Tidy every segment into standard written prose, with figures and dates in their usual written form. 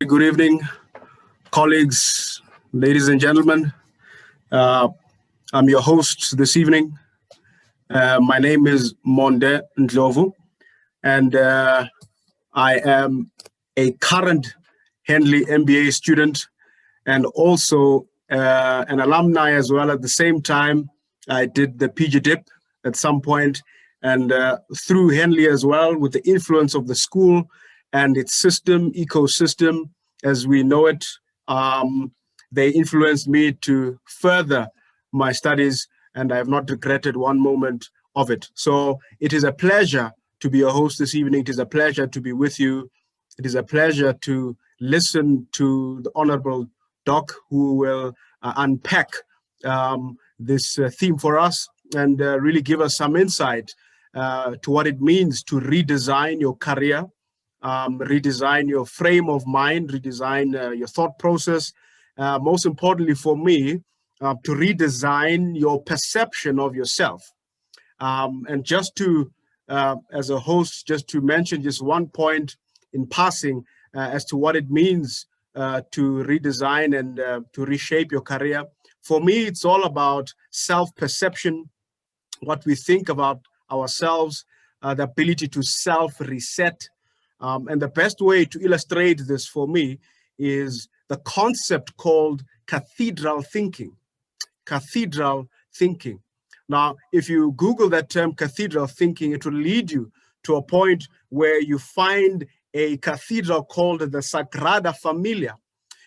Good evening, colleagues, ladies and gentlemen. I'm your host this evening. My name is Monde Ndlovu, and I am a current Henley MBA student and also an alumni as well. At the same time, I did the PG Dip at some point, and through Henley as well, with the influence of the school and its system, ecosystem, as we know it, they influenced me to further my studies, and I have not regretted one moment of it. So it is a pleasure to be a host this evening. It is a pleasure to be with you. It is a pleasure to listen to the Honorable Doc, who will unpack this theme for us and really give us some insight to what it means to redesign your career, redesign your frame of mind, redesign your thought process. Most importantly for me, to redesign your perception of yourself. And just to, as a host, just to mention just one point in passing as to what it means to redesign and to reshape your career. For me, it's all about self-perception, what we think about ourselves, the ability to self-reset. And the best way to illustrate this for me is the concept called cathedral thinking. Cathedral thinking. Now, if you Google that term cathedral thinking, it will lead you to a point where you find a cathedral called the Sagrada Familia,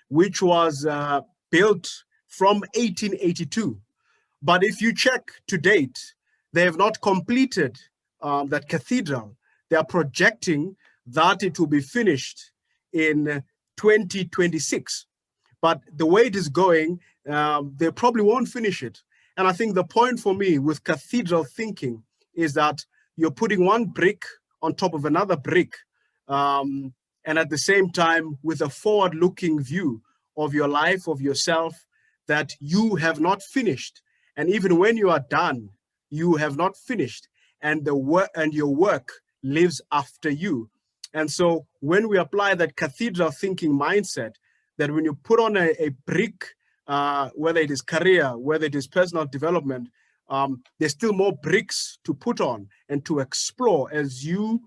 which was built from 1882. But if you check to date, they have not completed that cathedral. They are projecting that it will be finished in 2026. But the way it is going, they probably won't finish it. And I think the point for me with cathedral thinking is that you're putting one brick on top of another brick, and at the same time with a forward-looking view of your life, of yourself, that you have not finished. And even when you are done, you have not finished, and the work and your work lives after you. And so when we apply that cathedral thinking mindset, that when you put on a brick, whether it is career, whether it is personal development, there's still more bricks to put on and to explore as you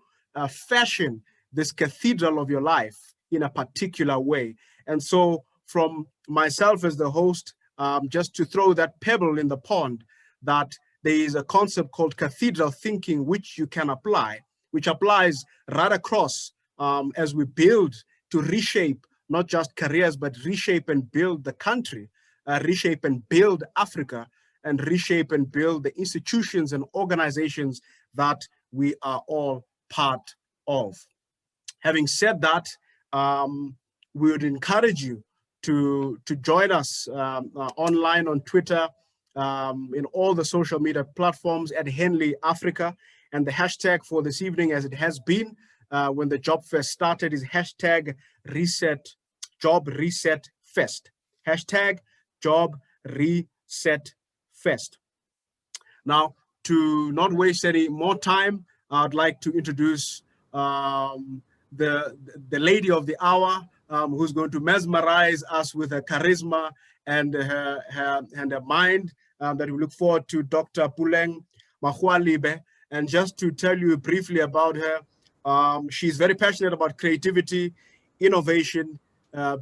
fashion this cathedral of your life in a particular way. And so from myself as the host, just to throw that pebble in the pond, that there is a concept called cathedral thinking, which you can apply, which applies right across as we build to reshape not just careers, but reshape and build the country, reshape and build Africa, and reshape and build the institutions and organizations that we are all part of. Having said that, we would encourage you to join us online on Twitter, in all the social media platforms at Henley Africa. And the hashtag for this evening, as it has been when the job fest started, is hashtag Job Reset Fest. Hashtag Job Reset Fest. Now, to not waste any more time, I'd like to introduce the lady of the hour, who's going to mesmerize us with her charisma and her mind, that we look forward to, Dr. Puleng Mahualibe. And just to tell you briefly about her, she's very passionate about creativity, innovation,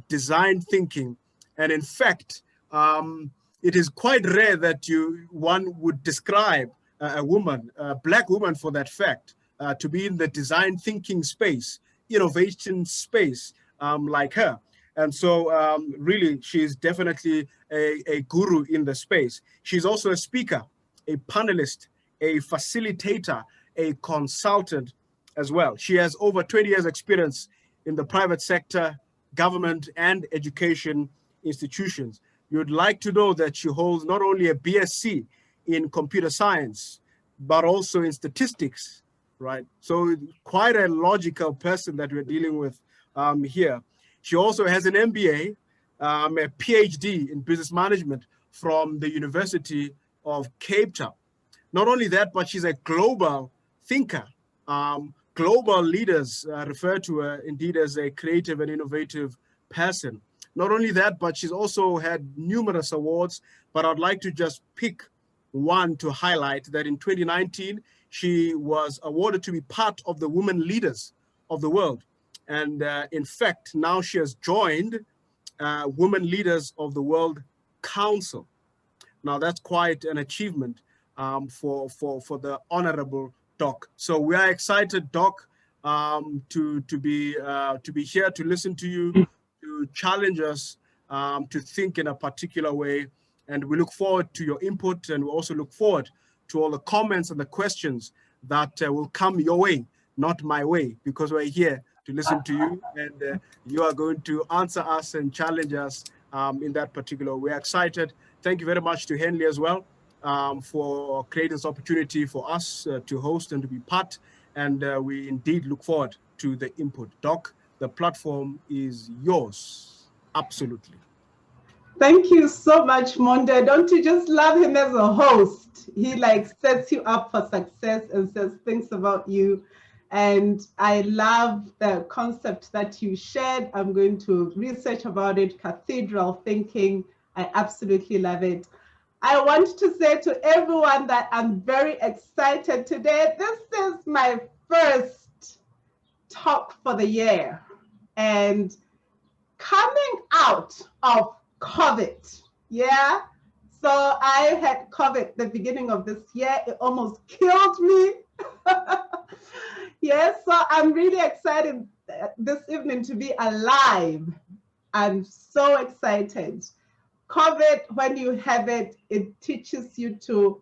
design thinking. And in fact, it is quite rare that one would describe a woman, a Black woman for that fact, to be in the design thinking space, innovation space, like her. And so really, she's definitely a guru in the space. She's also a speaker, a panelist, a facilitator, a consultant as well. She has over 20 years experience in the private sector, government, and education institutions. You'd like to know that she holds not only a BSc in computer science, but also in statistics, right? So quite a logical person that we're dealing with here. She also has an MBA, a PhD in business management from the University of Cape Town. Not only that, but she's a global thinker. Global leaders refer to her indeed as a creative and innovative person. Not only that, but she's also had numerous awards, but I'd like to just pick one to highlight that in 2019, she was awarded to be part of the women leaders of the world. And in fact, now she has joined Women Leaders of the World Council. Now that's quite an achievement for the Honorable Doc. So we are excited, Doc, to be here to listen to you, to challenge us, to think in a particular way. And we look forward to your input, and we also look forward to all the comments and the questions that will come your way, not my way, because we're here to listen to you, and you are going to answer us and challenge us in that particular way. We're excited. Thank you very much to Henley as well for creating this opportunity for us to host and to be part. And we indeed look forward to the input. Doc, the platform is yours. Absolutely. Thank you so much, Monde. Don't you just love him as a host? He like sets you up for success and says things about you. And I love the concept that you shared. I'm going to research about it, cathedral thinking. I absolutely love it. I want to say to everyone that I'm very excited today. This is my first talk for the year. And coming out of COVID, yeah. So I had COVID the beginning of this year. It almost killed me. Yes, so I'm really excited this evening to be alive. I'm so excited. COVID, when you have it, it teaches you to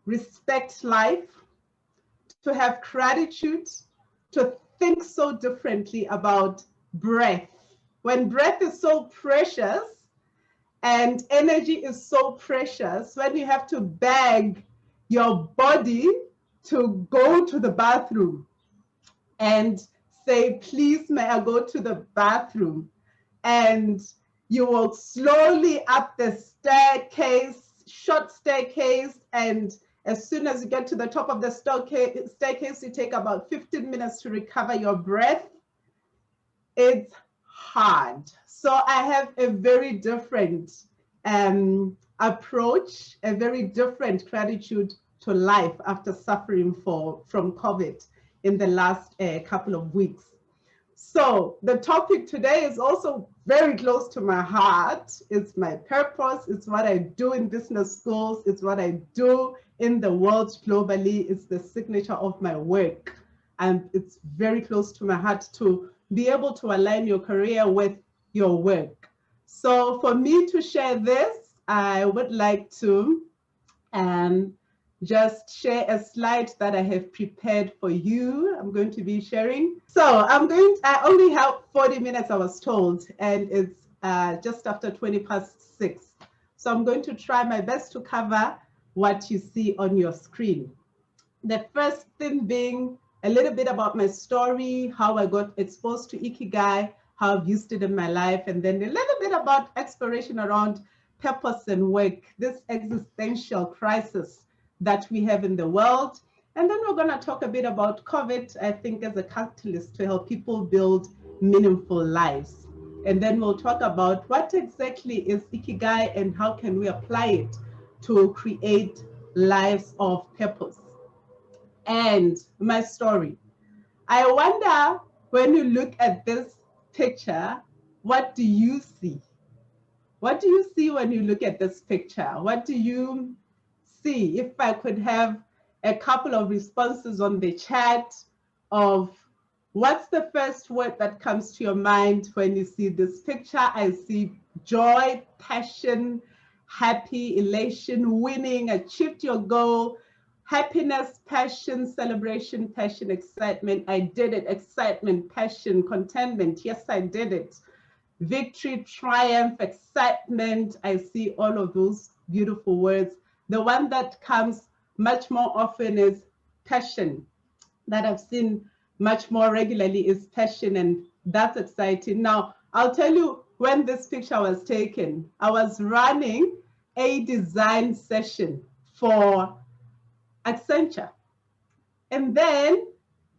respect life, to have gratitude, to think so differently about breath. When breath is so precious and energy is so precious, when you have to beg your body to go to the bathroom and say, please, may I go to the bathroom? And you walk slowly up the staircase, short staircase, and as soon as you get to the top of the staircase, you take about 15 minutes to recover your breath. It's hard. So I have a very different approach, a very different gratitude to life after suffering from COVID in the last couple of weeks. So the topic today is also very close to my heart. It's my purpose. It's what I do in business schools. It's what I do in the world globally. It's the signature of my work. And it's very close to my heart to be able to align your career with your work. So for me to share this, I would like to just share a slide that I have prepared for you. I'm going to be sharing. So I only have 40 minutes, I was told, and it's just after 6:20. So I'm going to try my best to cover what you see on your screen. The first thing being a little bit about my story, how I got exposed to Ikigai, how I've used it in my life, and then a little bit about exploration around purpose and work, this existential crisis that we have in the world. And then we're going to talk a bit about COVID, I think, as a catalyst to help people build meaningful lives. And then we'll talk about what exactly is Ikigai and how can we apply it to create lives of purpose. And my story. I wonder, when you look at this picture, what do you see? What do you see when you look at this picture? What do you see? If I could have a couple of responses on the chat of what's the first word that comes to your mind when you see this picture? I see joy, passion, happy, elation, winning, achieved your goal, happiness, passion, celebration, passion, excitement. I did it. Excitement, passion, contentment. Yes, I did it. Victory, triumph, excitement. I see all of those beautiful words. The one that comes much more often is passion, that I've seen much more regularly is passion, and that's exciting. Now, I'll tell you when this picture was taken. I was running a design session for Accenture. And then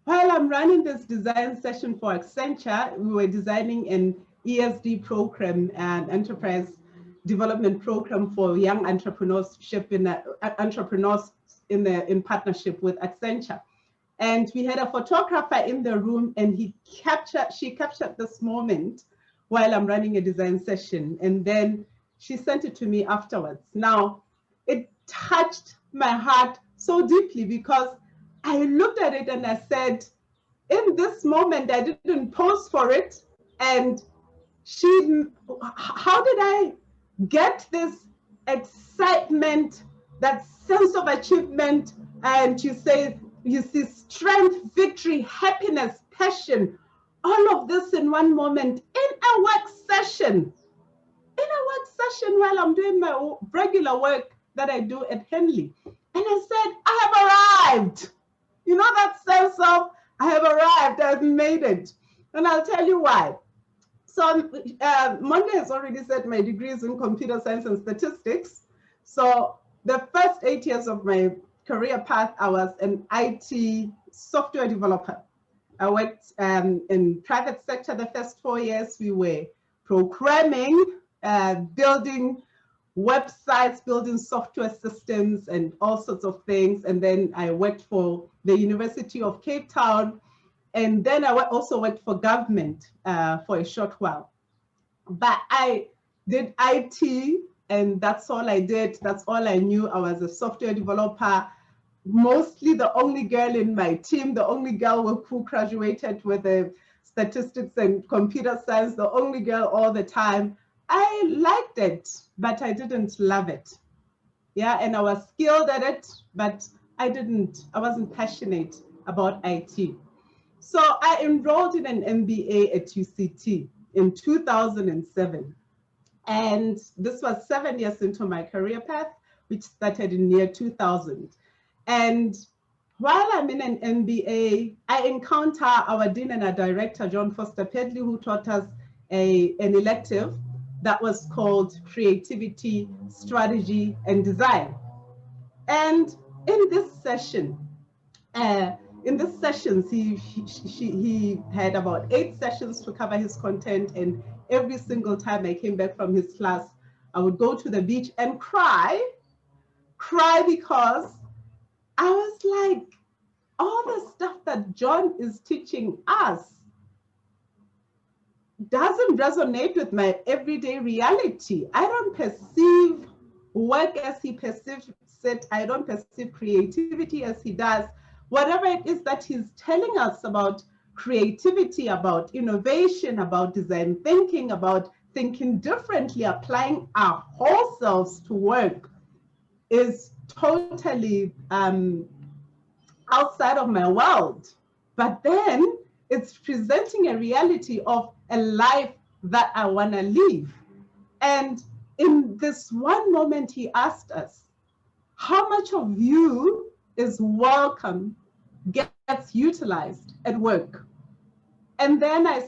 while I'm running this design session for Accenture, we were designing an ESD program and enterprise development program for young entrepreneurship entrepreneurs in partnership with Accenture. And we had a photographer in the room, and she captured this moment while I'm running a design session, and then she sent it to me afterwards. Now, it touched my heart so deeply because I looked at it and I said, in this moment, I didn't pose for it. And how did I get this excitement, that sense of achievement? And you see strength, victory, happiness, passion, all of this in one moment in a work session. In a work session while I'm doing my regular work that I do at Henley. And I said, I have arrived. You know that sense of, I have arrived, I've made it. And I'll tell you why. So Monday has already said my degree is in computer science and statistics. So the first 8 years of my career path, I was an IT software developer. I worked in private sector. The first 4 years we were programming, building websites, building software systems and all sorts of things. And then I worked for the University of Cape Town. And then I also worked for government for a short while. But I did IT, and that's all I did. That's all I knew. I was a software developer, mostly the only girl in my team, the only girl who graduated with a statistics and computer science, the only girl all the time. I liked it, but I didn't love it. Yeah, and I was skilled at it, but I wasn't passionate about IT. So I enrolled in an MBA at UCT in 2007. And this was 7 years into my career path, which started in year 2000. And while I'm in an MBA, I encounter our dean and our director, John Foster Pedley, who taught us an elective that was called Creativity, Strategy, and Design. And in this session, he had about 8 sessions to cover his content, and every single time I came back from his class, I would go to the beach and cry because I was like, all the stuff that John is teaching us doesn't resonate with my everyday reality. I don't perceive work as he perceives it. I don't perceive creativity as he does. Whatever it is that he's telling us about creativity, about innovation, about design thinking, about thinking differently, applying our whole selves to work is totally outside of my world. But then it's presenting a reality of a life that I want to live. And in this one moment, he asked us, how much of you is welcome, gets utilized at work? And then I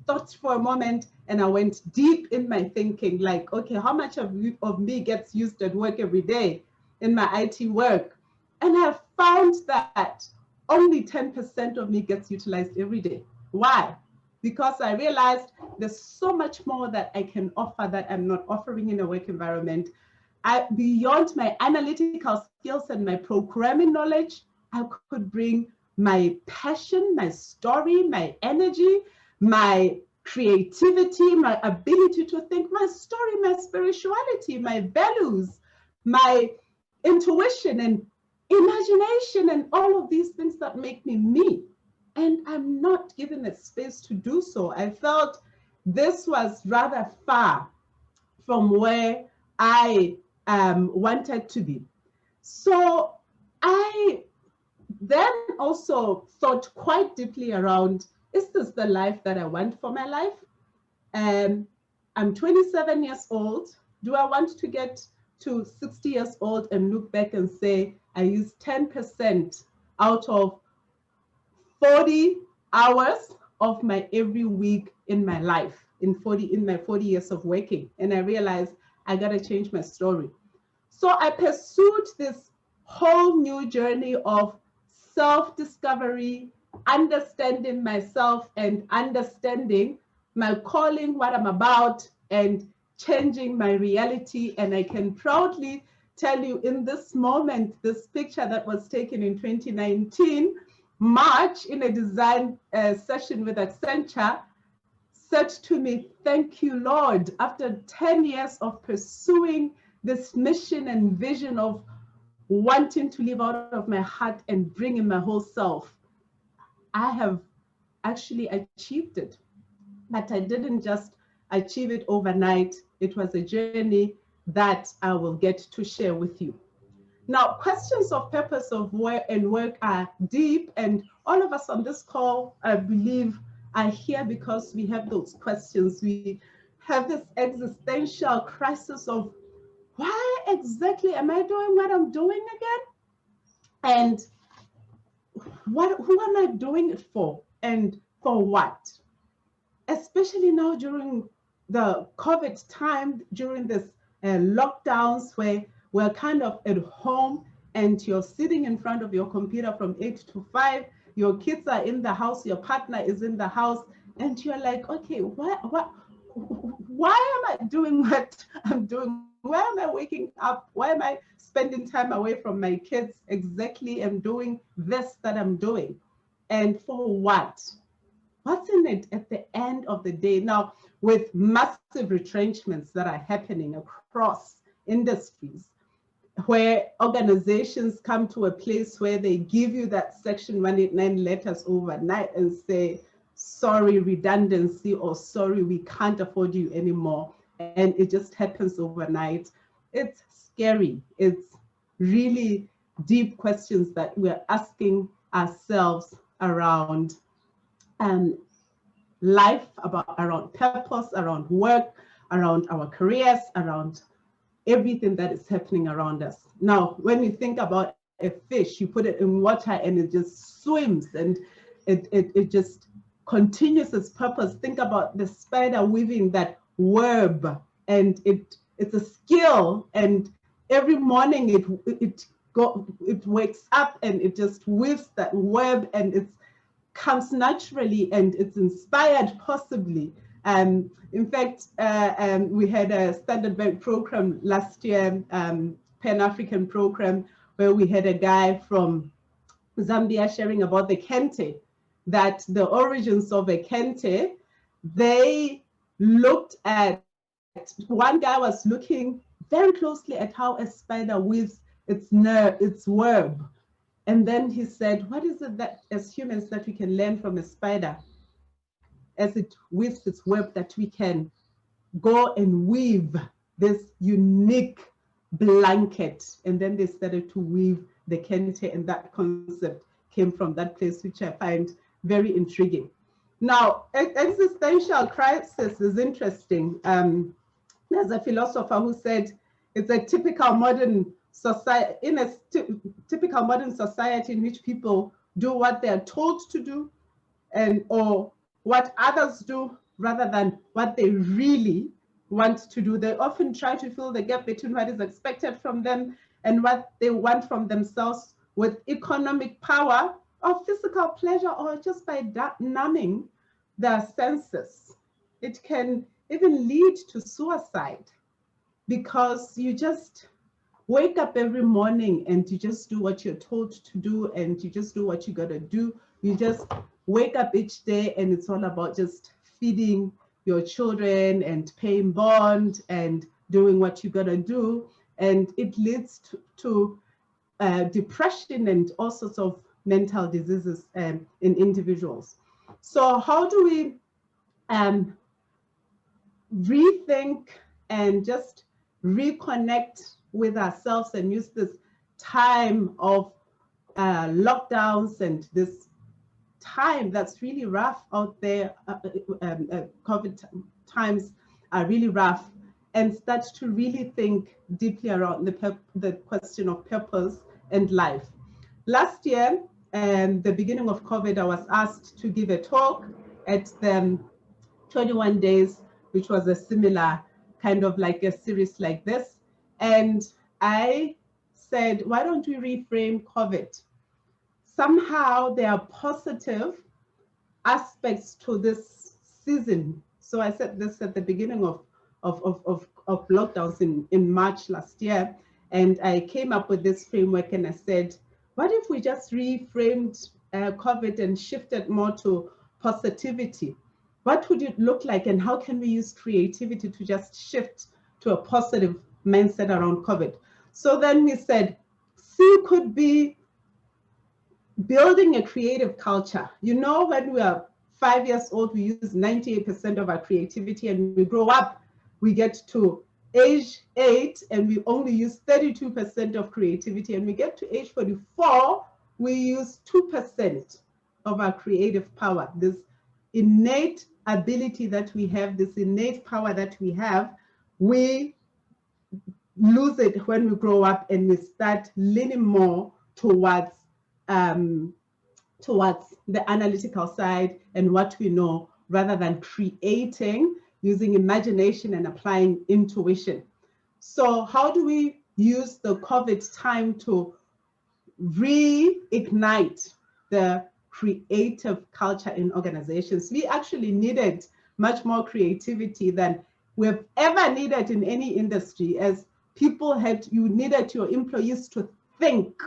thought for a moment, and I went deep in my thinking, like, okay, how much of me gets used at work every day in my IT work? And I found that only 10% of me gets utilized every day. Why? Because I realized there's so much more that I can offer that I'm not offering in a work environment. Beyond my analytical skills and my programming knowledge, I could bring my passion, my story, my energy, my creativity, my ability to think, my story, my spirituality, my values, my intuition and imagination, and all of these things that make me me. And I'm not given a space to do so. I felt this was rather far from where I wanted to be. So I then also thought quite deeply around, is this the life that I want for my life? I'm 27 years old. Do I want to get to 60 years old and look back and say, I used 10% out of 40 hours of my every week in my life, in my 40 years of working? And I realized I got to change my story. So I pursued this whole new journey of self-discovery, understanding myself and understanding my calling, what I'm about, and changing my reality. And I can proudly tell you in this moment, this picture that was taken in 2019, March, in a design session with Accenture, said to me, thank you, Lord, after 10 years of pursuing this mission and vision of wanting to live out of my heart and bring in my whole self, I have actually achieved it. But I didn't just achieve it overnight. It was a journey that I will get to share with you. Now, questions of purpose of work and work are deep, and all of us on this call, I believe, are here because we have those questions. We have this existential crisis of, why exactly am I doing what I'm doing again? And who am I doing it for? And for what? Especially now during the COVID time, during this lockdowns where we're kind of at home and you're sitting in front of your computer from 8 to 5, your kids are in the house, your partner is in the house, and you're like, okay, why am I doing what I'm doing? Why am I waking up? Why am I spending time away from my kids exactly and doing this that I'm doing? And for what? What's in it at the end of the day? Now, with massive retrenchments that are happening across industries, where organizations come to a place where they give you that Section 189 letters overnight and say, sorry, redundancy, or sorry, we can't afford you anymore. And it just happens overnight. It's scary. It's really deep questions that we're asking ourselves around life, around purpose, around work, around our careers, around everything that is happening around us. Now, when you think about a fish, you put it in water and it just swims and it just continues its purpose. Think about the spider weaving that web, and it's a skill, and every morning it wakes up and it just weaves that web, and it comes naturally and it's inspired possibly. In fact, we had a Standard Bank program last year, Pan-African program, where we had a guy from Zambia sharing about the kente, that the origins of a kente, they looked at, one guy was looking very closely at how a spider weaves its web. And then he said, what is it that as humans that we can learn from a spider as it weaves its web, that we can go and weave this unique blanket? And then they started to weave the kente, and that concept came from that place, which I find very intriguing. Now, existential crisis is interesting. There's a philosopher who said it's a typical modern society, in a typical modern society in which people do what they're told to do, or what others do rather than what they really want to do. They often try to fill the gap between what is expected from them and what they want from themselves with economic power or physical pleasure, or just by numbing their senses. It can even lead to suicide, because you just wake up every morning and you just do what you're told to do, and you just do what you gotta do. You just wake up each day and it's all about just feeding your children and paying bond and doing what you gotta do. And it leads to depression and all sorts of mental diseases in individuals. So how do we rethink and just reconnect with ourselves and use this time of lockdowns and this time that's really rough out there, COVID times are really rough, and start to really think deeply around the question of purpose and life. Last year, the beginning of COVID, I was asked to give a talk at the 21 days, which was a similar kind of like a series like this. And I said, why don't we reframe COVID? Somehow there are positive aspects to this season So I said this at the beginning of lockdowns in March last year. And I came up with this framework and I said, what if we just reframed COVID and shifted more to positivity? What would it look like, and how can we use creativity to just shift to a positive mindset around COVID? So then we said, C could be building a creative culture. You know, when we are 5 years old, we use 98% of our creativity, and we grow up, we get to age 8 and we only use 32% of creativity, and we get to age 44, we use 2% of our creative power. This innate ability that we have, this innate power that we have, we lose it when we grow up and we start leaning more towards the analytical side and what we know, rather than creating using imagination and applying intuition. So how do we use the COVID time to reignite the creative culture in organizations? We actually needed much more creativity than we've ever needed in any industry. As people you needed your employees to think.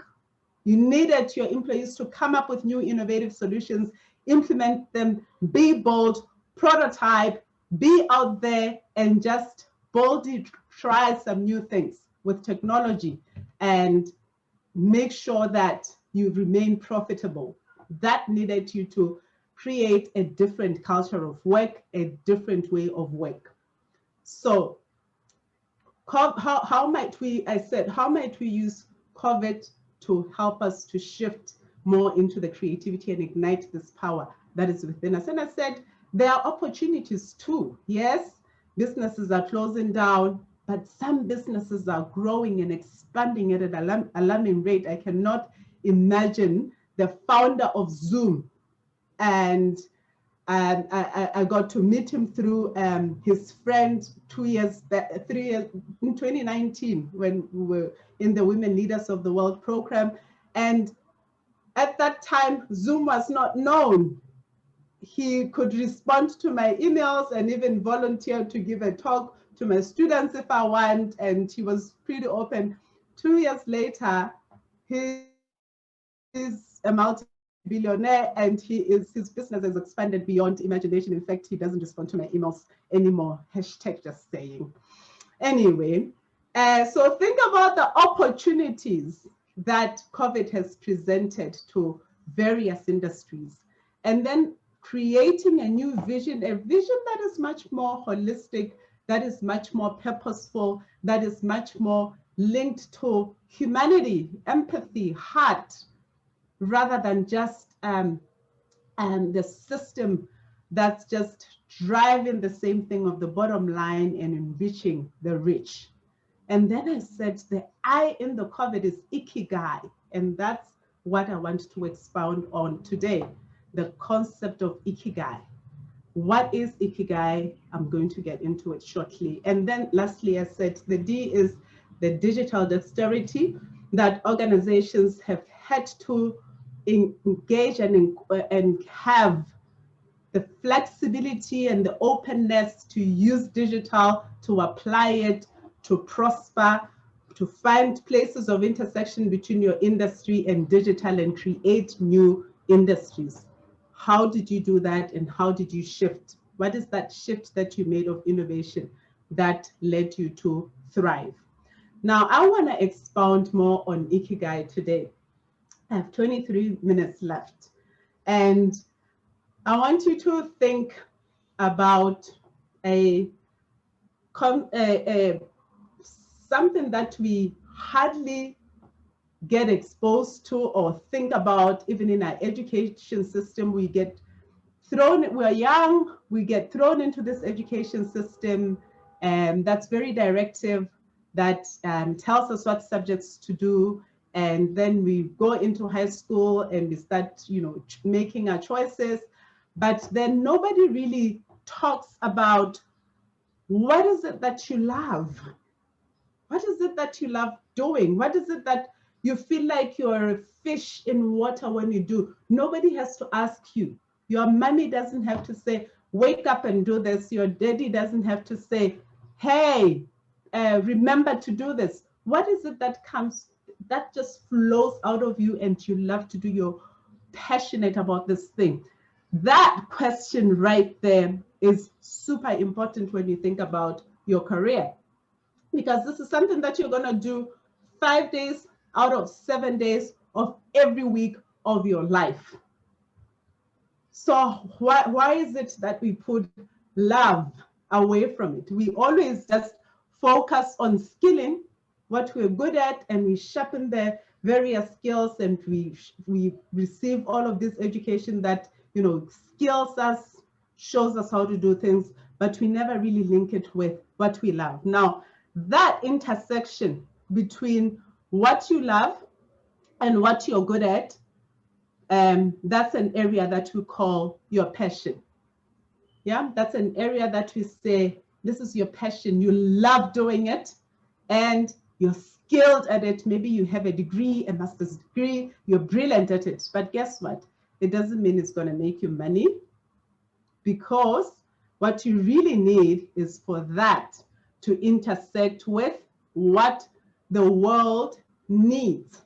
You needed your employees to come up with new innovative solutions, implement them, be bold, prototype, be out there and just boldly try some new things with technology and make sure that you remain profitable. That needed you to create a different culture of work, a different way of work. So how might we use COVID to help us to shift more into the creativity and ignite this power that is within us? And I said, there are opportunities too. Yes, businesses are closing down, but some businesses are growing and expanding at an alarming rate. I cannot imagine the founder of Zoom, and I got to meet him through his friend 3 years in 2019 when we were in the Women Leaders of the World program. And at that time, Zoom was not known. He could respond to my emails and even volunteer to give a talk to my students if I want, and he was pretty open. 2 years later, he is a multi-billionaire, and his business has expanded beyond imagination. In fact, he doesn't respond to my emails anymore. Hashtag just saying. Anyway, so think about the opportunities that COVID has presented to various industries, and then creating a new vision, a vision that is much more holistic, that is much more purposeful, that is much more linked to humanity, empathy, heart, rather than just the system that's just driving the same thing of the bottom line and enriching the rich. And then I said the I in the COVID is Ikigai, and that's what I want to expound on today, the concept of Ikigai. What is Ikigai? I'm going to get into it shortly. And then lastly, I said the D is the digital dexterity that organizations have had to engage and have the flexibility and the openness to use digital, to apply it, to prosper, to find places of intersection between your industry and digital and create new industries. How did you do that, and how did you shift? What is that shift that you made of innovation that led you to thrive? Now, I want to expound more on Ikigai today. I have 23 minutes left, and I want you to think about something that we hardly get exposed to or think about. Even in our education system, we're young, we get thrown into this education system, and that's very directive, that tells us what subjects to do. And then we go into high school and we start, making our choices. But then nobody really talks about, what is it that you love? What is it that you love doing? What is it that you feel like you're a fish in water when you do? Nobody has to ask you. Your mommy doesn't have to say, wake up and do this. Your daddy doesn't have to say, hey, remember to do this. What is it that comes, that just flows out of you and you love to do, you're passionate about this thing? That question right there is super important when you think about your career, because this is something that you're going to do 5 days out of 7 days of every week of your life. So why is it that we put love away from it? We always just focus on skilling what we're good at, and we sharpen the various skills, and we receive all of this education that, you know, skills us, shows us how to do things, but we never really link it with what we love. Now, that intersection between what you love and what you're good at, that's an area that we call your passion. Yeah, that's an area that we say, this is your passion. You love doing it and you're skilled at it. Maybe you have a degree, a master's degree, you're brilliant at it. But guess what? It doesn't mean it's going to make you money, because what you really need is for that to intersect with what the world needs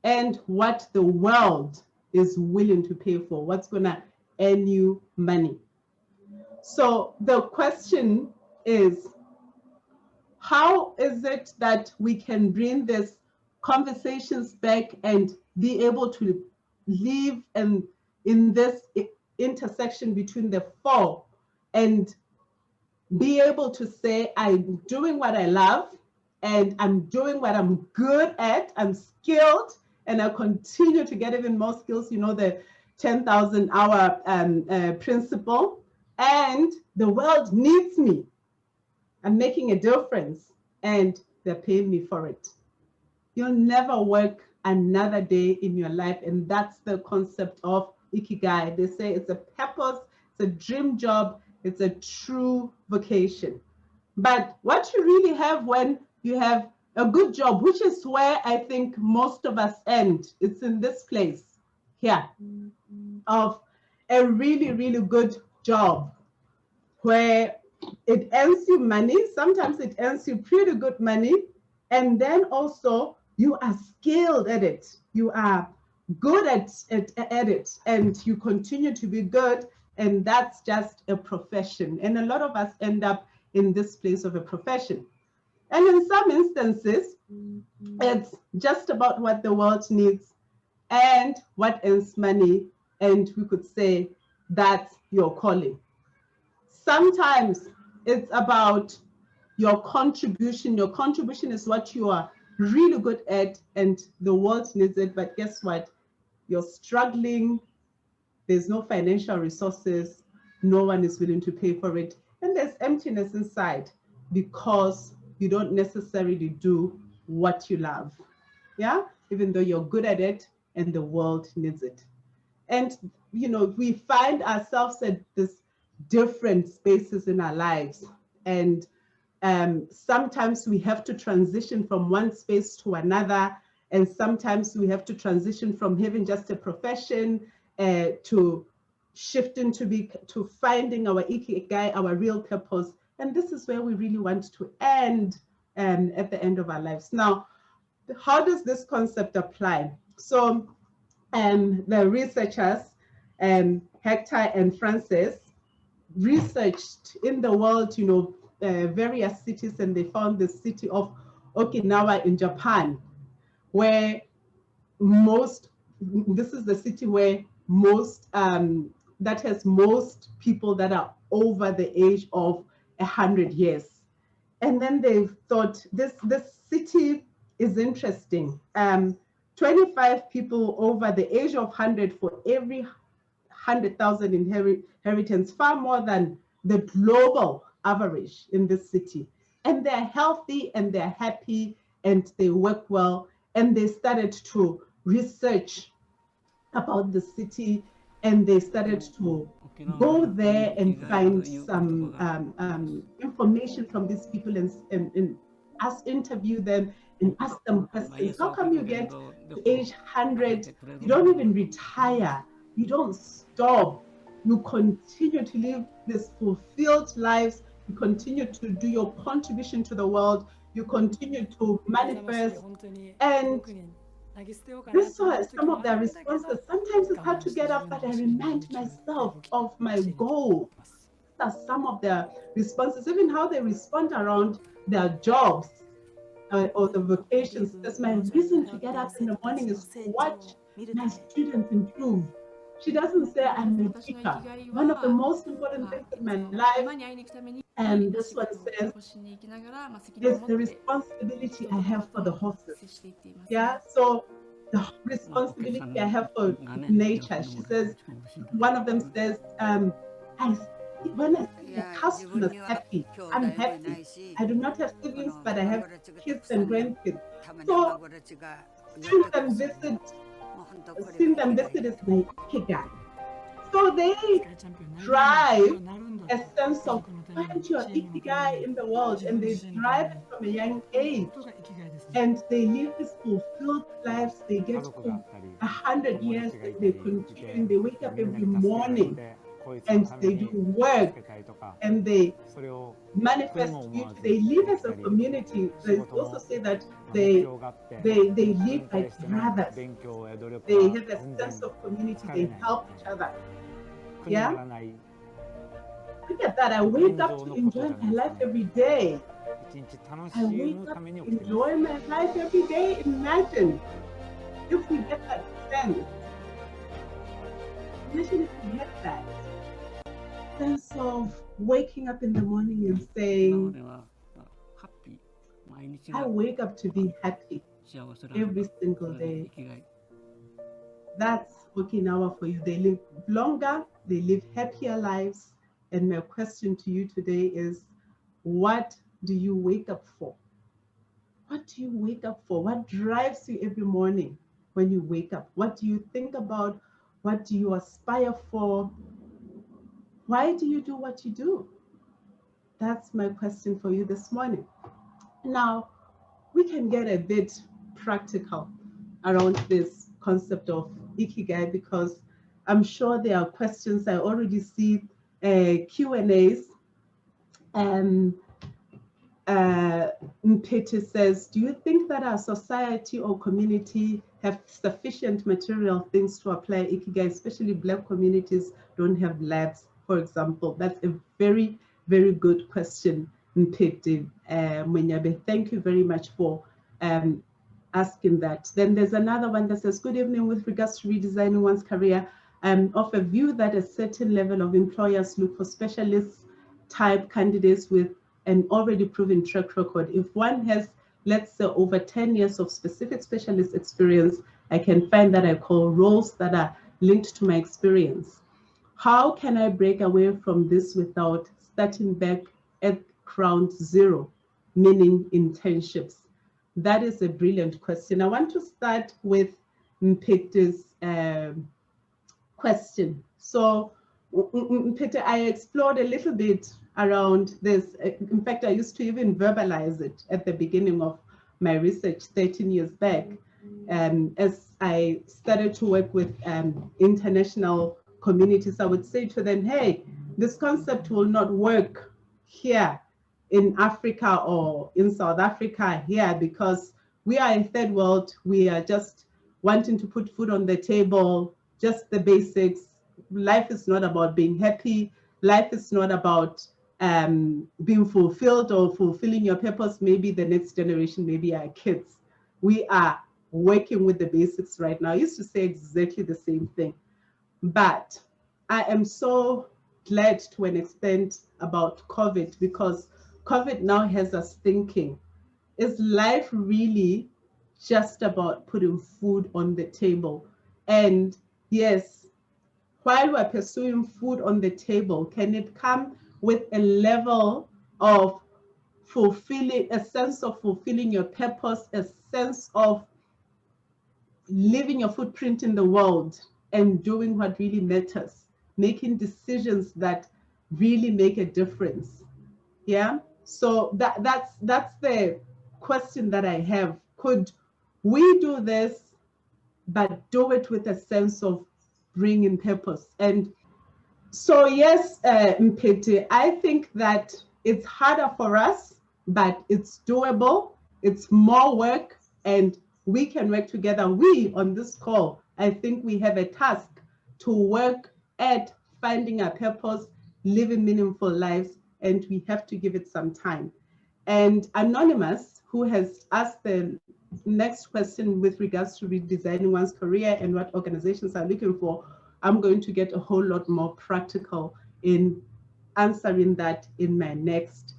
and what the world is willing to pay for, what's going to earn you money. So the question is, how is it that we can bring these conversations back and be able to live in this intersection between the four and be able to say, I'm doing what I love and I'm doing what I'm good at, I'm skilled, and I continue to get even more skills, you know, the 10,000 hour principle, and the world needs me. I'm making a difference and they're paying me for it. You'll never work another day in your life. And that's the concept of Ikigai. They say it's a purpose, it's a dream job, it's a true vocation. But what you really have when you have a good job, which is where I think most of us end, it's in this place here of a really, really good job where it earns you money. Sometimes it earns you pretty good money. And then also you are skilled at it. You are good at it, and you continue to be good. And that's just a profession. And a lot of us end up in this place of a profession. And in some instances, it's just about what the world needs and what earns money. And we could say that's your calling. Sometimes it's about your contribution. Your contribution is what you are really good at and the world needs it. But guess what? You're struggling. There's no financial resources. No one is willing to pay for it. And there's emptiness inside because you don't necessarily do what you love. Yeah, even though you're good at it and the world needs it. And, you know, we find ourselves at this different spaces in our lives. And sometimes we have to transition from one space to another. And sometimes we have to transition from having just a profession to shifting to finding our Ikigai, our real purpose. And this is where we really want to end at the end of our lives. Now, how does this concept apply? So the researchers, Hector and Francis, researched in the world, you know, various cities, and they found the city of Okinawa in Japan, where this is the city where that has most people that are over the age of 100 years. And then they thought this city is interesting. 25 people over the age of 100 for every 100,000 inhabitants, far more than the global average in this city. And they're healthy and they're happy and they work well. And they started to research about the city, and they started to go there and find some information from these people and interview them and ask them questions. How come you get to age 100? You don't even retire. You don't stop. you continue to live these fulfilled lives, you continue to do your contribution to the world, you continue to manifest. And this was some of their responses. Sometimes it's hard to get up, but I remind myself of my goal. That's some of their responses, even how they respond around their jobs or the vocations. Because my reason to get up in the morning is to watch my students improve. She doesn't say I'm a teacher. One of the most important things in my life, and this one says, is the responsibility I have for the horses. Yeah, so the responsibility I have for nature. She says, one of them says, when I see the customers happy, I'm happy. I do not have siblings, but I have kids and grandkids. So seeing them visit is my Ikigai. So they drive a sense of find your Ikigai in the world, and they drive it from a young age. And they live these fulfilled lives. They get to 100 years and they continue, and they wake up every morning and they do work and they manifest future. They live as a community. They also say that they live like brothers. They have a sense of community. They help each other. Yeah. Look at that. I wake up to enjoy my life every day. I wake up to enjoy my life every day. Imagine if we get that sense. Imagine if we get that sense of waking up in the morning and saying, I wake up to be happy every single day. That's Okinawa for you. They live longer, they live happier lives. And my question to you today is, what do you wake up for? What do you wake up for? What drives you every morning when you wake up? What do you think about? What do you aspire for? Why do you do what you do? That's my question for you this morning. Now, we can get a bit practical around this concept of Ikigai, because I'm sure there are questions. I already see Q&As. Mpete says, do you think that our society or community have sufficient material things to apply Ikigai, especially Black communities don't have labs, for example? That's a very, very good question, Mpete Mwenyabe. Thank you very much for asking that. Then there's another one that says, good evening. With regards to redesigning one's career, I'm of a view that a certain level of employers look for specialist type candidates with an already proven track record. If one has, let's say, over 10 years of specific specialist experience, I can find that I call roles that are linked to my experience. How can I break away from this without starting back at ground zero, meaning internships? That is a brilliant question. I want to start with Mpete's question. So, Mpete, I explored a little bit around this. In fact, I used to even verbalize it at the beginning of my research 13 years back. As I started to work with international communities, I would say to them, hey, this concept will not work here in Africa or in South Africa here, because we are a third world. We are just wanting to put food on the table, just the basics. Life is not about being happy. Life is not about being fulfilled or fulfilling your purpose. Maybe the next generation, maybe our kids. We are working with the basics right now. I used to say exactly the same thing. But I am so glad to an extent about COVID, because COVID now has us thinking, is life really just about putting food on the table? And yes, while we're pursuing food on the table, can it come with a level of fulfilling, a sense of fulfilling your purpose, a sense of leaving your footprint in the world and doing what really matters, making decisions that really make a difference? Yeah. So that's the question that I have. Could we do this, but do it with a sense of bringing purpose? And So yes, Mpete, I think that it's harder for us, but it's doable. It's more work, and we can work together. We on this call, I think we have a task to work at finding our purpose, living meaningful lives, and we have to give it some time. And Anonymous, who has asked the next question with regards to redesigning one's career and what organizations are looking for, I'm going to get a whole lot more practical in answering that in my next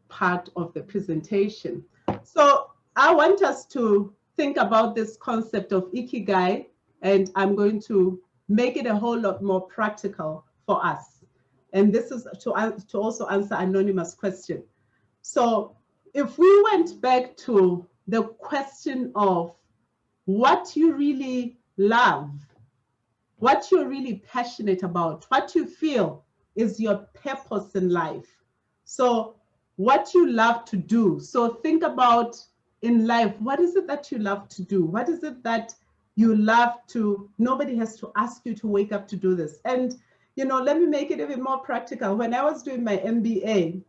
part of the presentation. So I want us to think about this concept of Ikigai, and I'm going to make it a whole lot more practical for us. And this is to also answer Anonymous' question. So if we went back to the question of what you really love, what you're really passionate about, what you feel is your purpose in life. So what you love to do. So think about in life, what is it that you love to do? What is it that you love to, nobody has to ask you to wake up to do this. And, you know, let me make it a bit more practical. When I was doing my MBA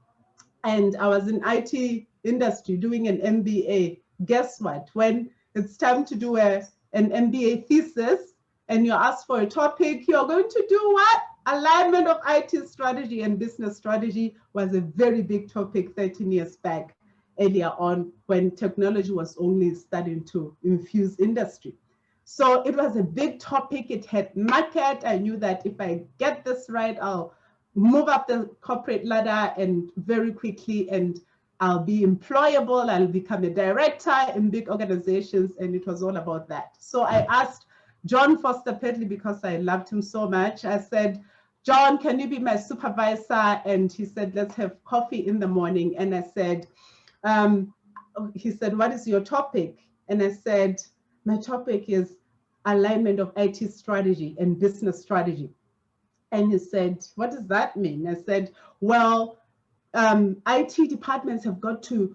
and I was in IT industry doing an MBA, guess what? When it's time to do an MBA thesis, and you're asked for a topic, you're going to do what? Alignment of IT strategy and business strategy was a very big topic 13 years back, earlier on, when technology was only starting to infuse industry. So it was a big topic. It had market. I knew that if I get this right, I'll move up the corporate ladder and very quickly, and I'll be employable. I'll become a director in big organizations. And it was all about that. So I asked John Foster Pedley, because I loved him so much. I said, John, can you be my supervisor? And he said, let's have coffee in the morning. And I said, he said, what is your topic? And I said, my topic is alignment of IT strategy and business strategy. And he said, what does that mean? I said, well, IT departments have got to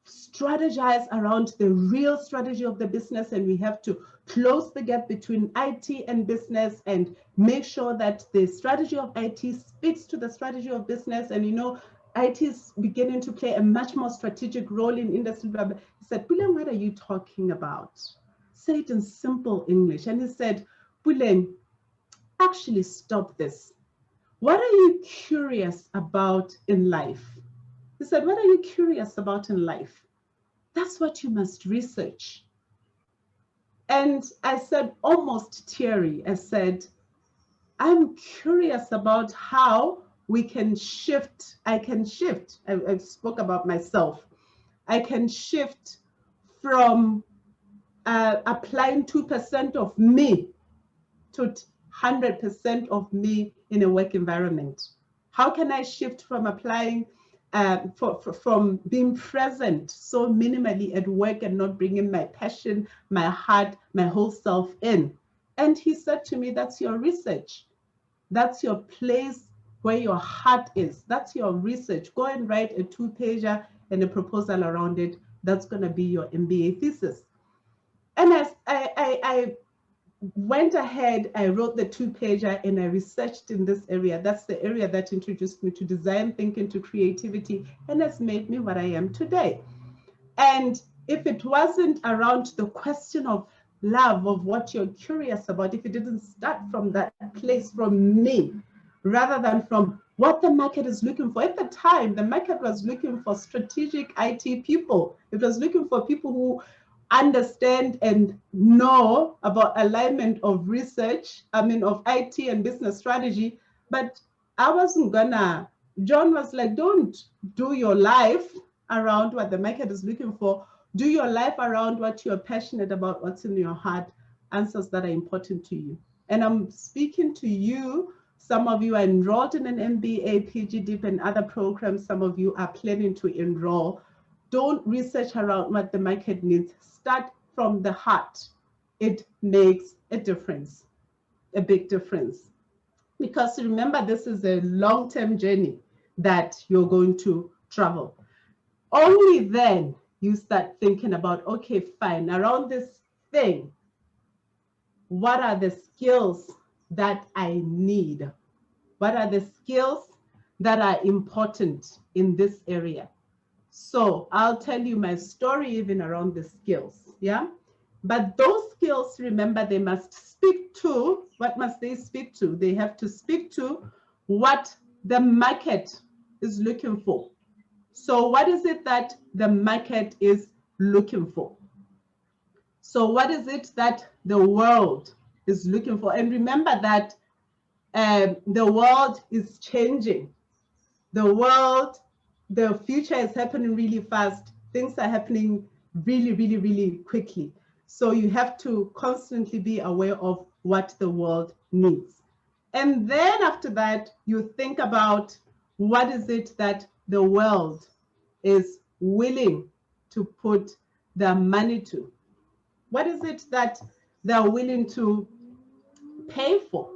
strategize around the real strategy of the business, and we have to close the gap between IT and business and make sure that the strategy of IT speaks to the strategy of business. And you know, IT is beginning to play a much more strategic role in industry. He said, Puleng, what are you talking about? Say it in simple English. And he said, Puleng, actually stop this. What are you curious about in life? He said, what are you curious about in life? That's what you must research. And I said, almost teary, I said, I'm curious about how we can shift. I spoke about myself. I can shift from applying 2% of me to 100% of me in a work environment. How can I shift from applying, from being present so minimally at work and not bringing my passion, my heart, my whole self in? And he said to me, that's your research. That's your place where your heart is. That's your research. Go and write a 2-pager and a proposal around it. That's going to be your MBA thesis. And as I went ahead, I wrote the 2-pager and I researched in this area. That's the area that introduced me to design thinking, to creativity, and has made me what I am today. And if it wasn't around the question of love, of what you're curious about, if it didn't start from that place, from me, rather than from what the market is looking for. At the time, the market was looking for strategic IT people. It was looking for people who understand and know about alignment of research, of IT and business strategy. But I wasn't gonna, John was like, don't do your life around what the market is looking for. Do your life around what you're passionate about, what's in your heart, answers that are important to you. And I'm speaking to you. Some of you are enrolled in an MBA, PGDIP, and other programs. Some of you are planning to enroll. Don't research around what the market needs. Start from the heart. It makes a difference, a big difference. Because remember, this is a long-term journey that you're going to travel. Only then you start thinking about, okay, fine, around this thing, what are the skills that I need? What are the skills that are important in this area? So I'll tell you my story even around the skills, yeah? But those skills, remember, they must speak to, what must they speak to? They have to speak to what the market is looking for. So what is it that the market is looking for? So what is it that the world is looking for? And remember that the world is changing. The world, the future is happening really fast. Things are happening really, really, really quickly. So you have to constantly be aware of what the world needs. And then after that, you think about what is it that the world is willing to put their money to? What is it that they're willing to pay for?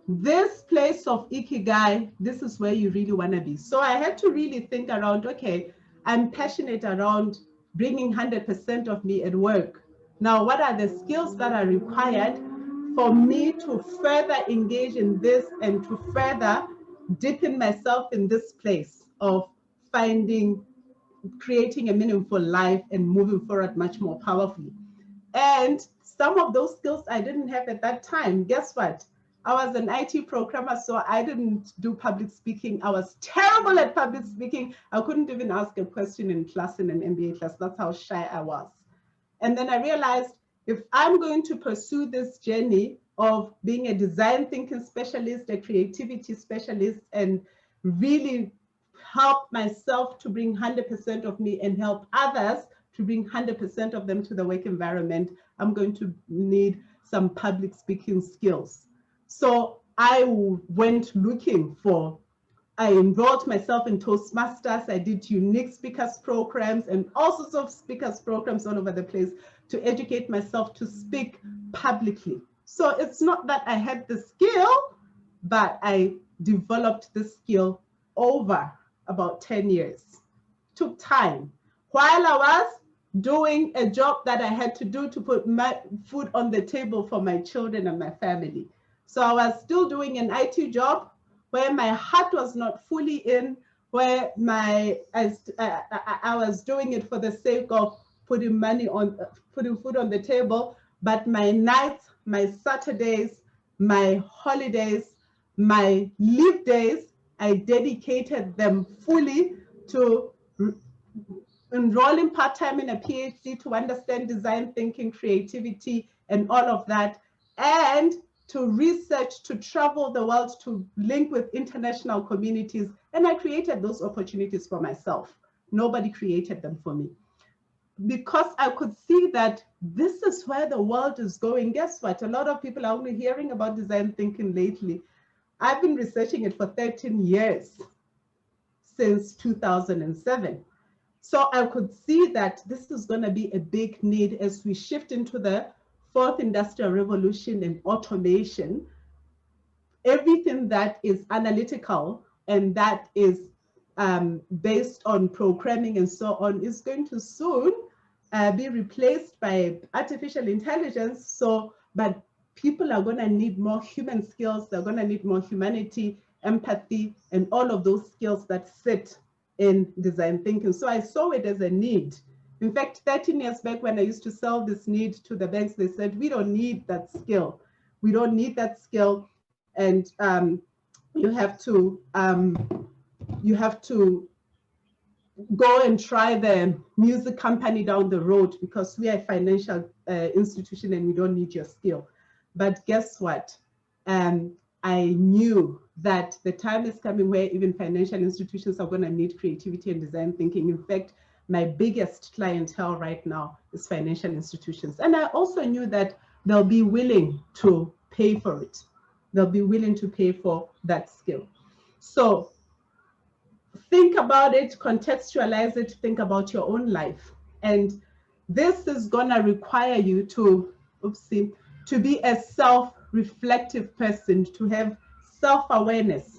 This place of Ikigai, this is where you really want to be. So I had to really think around, okay, I'm passionate around bringing 100% of me at work. Now, what are the skills that are required for me to further engage in this and to further deepen myself in this place of creating a meaningful life and moving forward much more powerfully? And some of those skills I didn't have at that time. Guess what? I was an IT programmer, so I didn't do public speaking. I was terrible at public speaking. I couldn't even ask a question in class, in an MBA class. That's how shy I was. And then I realized, if I'm going to pursue this journey of being a design thinking specialist, a creativity specialist, and really help myself to bring 100% of me and help others to bring 100% of them to the work environment, I'm going to need some public speaking skills. So I went looking for, I enrolled myself in Toastmasters. I did unique speakers programs and all sorts of speakers programs all over the place to educate myself to speak publicly. So it's not that I had the skill, but I developed the skill over about 10 years. Took time. While I was doing a job that I had to do to put my food on the table for my children and my family. So I was still doing an IT job where my heart was not fully in, where I was doing it for the sake of putting food on the table, but my nights, my Saturdays, my holidays, my leave days, I dedicated them fully to enrolling part-time in a PhD to understand design thinking, creativity, and all of that, and to research, to travel the world, to link with international communities. And I created those opportunities for myself. Nobody created them for me. Because I could see that this is where the world is going. Guess what? A lot of people are only hearing about design thinking lately. I've been researching it for 13 years, since 2007. So I could see that this is going to be a big need as we shift into the fourth industrial revolution and automation. Everything that is analytical and that is based on programming and so on is going to soon be replaced by artificial intelligence. So, but people are going to need more human skills. They're going to need more humanity, empathy, and all of those skills that sit in design thinking. So I saw it as a need. In fact, 13 years back when I used to sell this need to the banks, they said, we don't need that skill. We don't need that skill. And you have to go and try the music company down the road because we are a financial institution and we don't need your skill. But guess what? I knew that the time is coming where even financial institutions are going to need creativity and design thinking. In fact, my biggest clientele right now is financial institutions. And I also knew that they'll be willing to pay for it. They'll be willing to pay for that skill. So think about it, contextualize it, think about your own life. And this is going to require you to be a self-reflective person, to have self-awareness,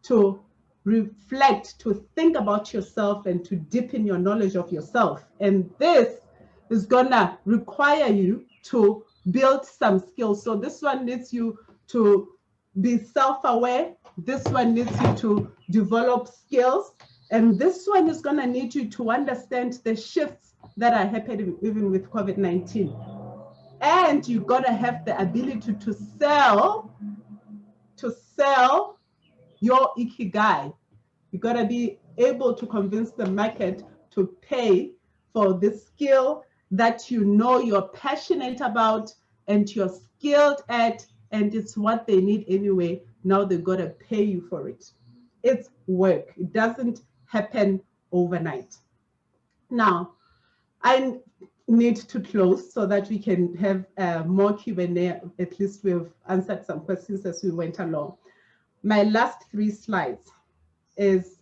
to reflect, to think about yourself and to deepen your knowledge of yourself. And this is going to require you to build some skills. So this one needs you to be self-aware. This one needs you to develop skills. And this one is going to need you to understand the shifts that are happening even with COVID-19. And you've got to have the ability to sell your Ikigai. You've got to be able to convince the market to pay for the skill that you know you're passionate about and you're skilled at, and it's what they need anyway. Now they've got to pay you for it. It's work. It doesn't happen overnight. Now, I need to close so that we can have more Q&A. At least we've answered some questions as we went along. My last 3 slides is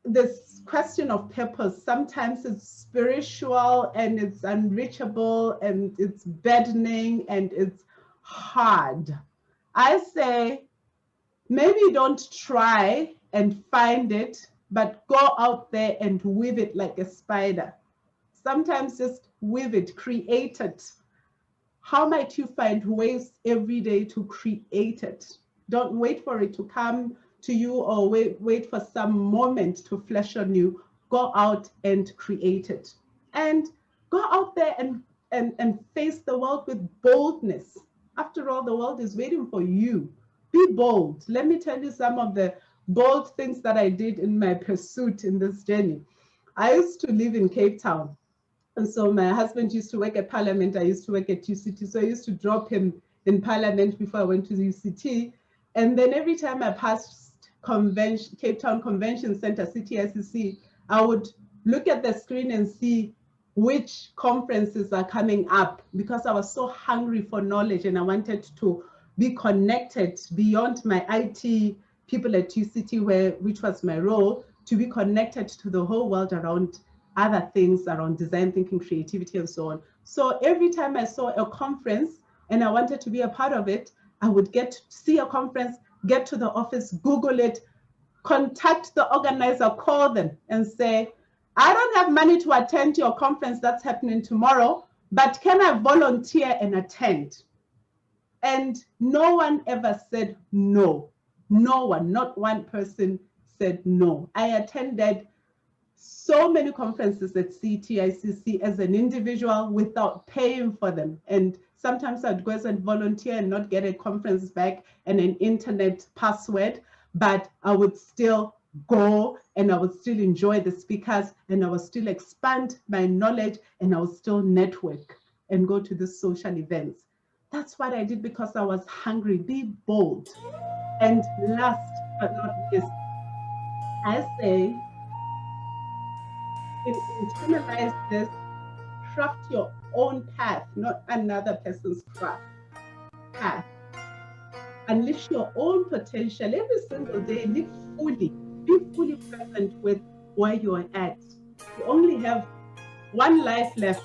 this question of purpose. Sometimes it's spiritual and it's unreachable and it's burdening and it's hard. I say, maybe don't try and find it, but go out there and weave it like a spider. Sometimes just weave it, create it. How might you find ways every day to create it? Don't wait for it to come to you or wait for some moment to flash on you. Go out and create it. And go out there and face the world with boldness. After all, the world is waiting for you. Be bold. Let me tell you some of the bold things that I did in my pursuit in this journey. I used to live in Cape Town. And so my husband used to work at Parliament. I used to work at UCT. So I used to drop him in Parliament before I went to the UCT. And then every time I passed Cape Town Convention Center, CTICC, I would look at the screen and see which conferences are coming up, because I was so hungry for knowledge and I wanted to be connected beyond my IT people at UCT, which was my role, to be connected to the whole world around other things, around design thinking, creativity, and so on. So every time I saw a conference and I wanted to be a part of it, I would see a conference, get to the office, Google it, contact the organizer, call them and say, I don't have money to attend your conference that's happening tomorrow, but can I volunteer and attend? And no one ever said no. No one, not one person said no. I attended so many conferences at CTICC as an individual without paying for them. And sometimes I'd go and volunteer and not get a conference back and an internet password, but I would still go and I would still enjoy the speakers and I would still expand my knowledge and I would still network and go to the social events. That's what I did because I was hungry. Be bold. And last but not least, I say, internalize this, craft your own path, not another person's path. Unleash your own potential every single day. Live fully. Be fully present with where you are at. You only have one life left.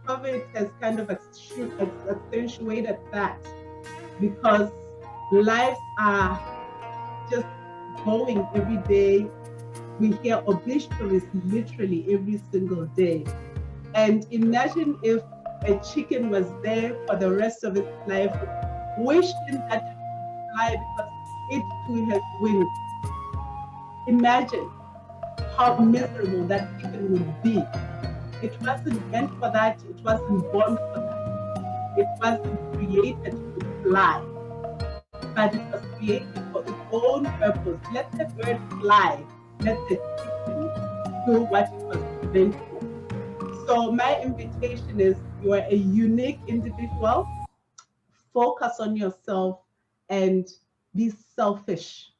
COVID has kind of accentuated that, because lives are just going every day. We hear obituaries literally every single day. And imagine if a chicken was there for the rest of its life, wishing that it would fly because it too has wings. Imagine how miserable that chicken would be. It wasn't meant for that. It wasn't born for that. It wasn't created to fly, but it was created for its own purpose. Let the bird fly. Let the chicken do what it was meant for. So my invitation is, you are a unique individual. Focus on yourself and be selfish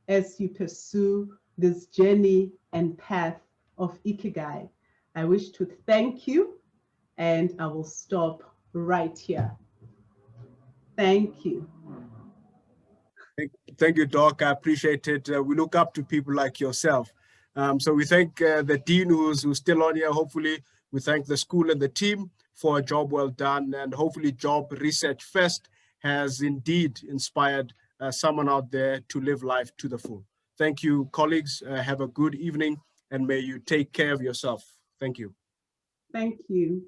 as you pursue this journey and path of Ikigai. I wish to thank you, and I will stop right here. Thank you. Thank you, Doc. I appreciate it. We look up to people like yourself. So we thank the dean who's still on here. Hopefully, we thank the school and the team for a job well done. And hopefully, Job Research Fest has indeed inspired someone out there to live life to the full. Thank you, colleagues. Have a good evening, and may you take care of yourself. Thank you. Thank you.